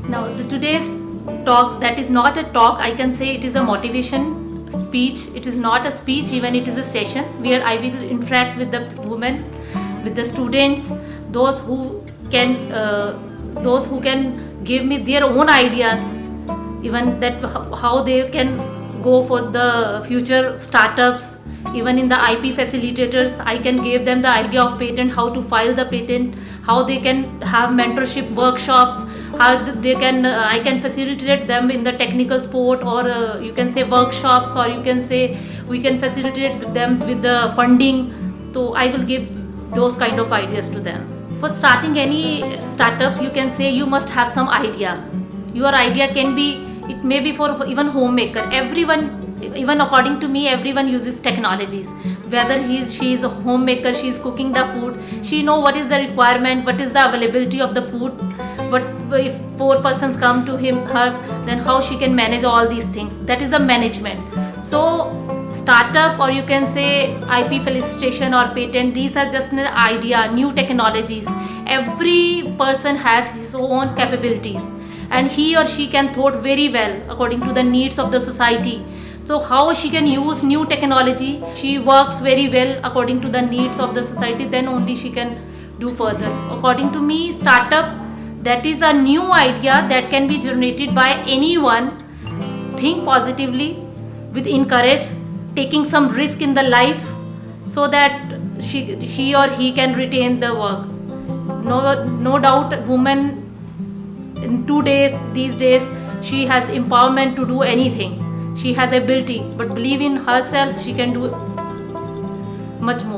Now, today's talk, that is not a talk, I can say it is a motivation speech. It is not a speech, even it is a session where I will interact with the women, with the students, those who can, give me their own ideas, even that how they can go for the future startups. Even in the IP facilitators, I can give them the idea of patent, how to file the patent, how they can have mentorship workshops, how they can I can facilitate them in the technical support, or you can say workshops, or you can say we can facilitate them with the funding. So I will give those kind of ideas to them. For starting any startup, you can say you must have some idea. Your idea can be, it may be for even homemaker. Everyone, even according to me, everyone uses technologies. Whether she is a homemaker, she is cooking the food, she know what is the requirement, what is the availability of the food, what if 4 persons come to her, then how she can manage all these things. That is a management. So startup, or you can say IP felicitation or patent, these are just an idea, new technologies. Every person has his own capabilities, and he or she can thought very well according to the needs of the society. So how she can use new technology, she works very well according to the needs of the society, then only she can do further. According to me, startup, that is a new idea that can be generated by anyone. Think positively, with encourage, taking some risk in the life, so that she or he can retain the work. No doubt, woman in these days, she has empowerment to do anything. She has ability, but believe in herself, she can do much more.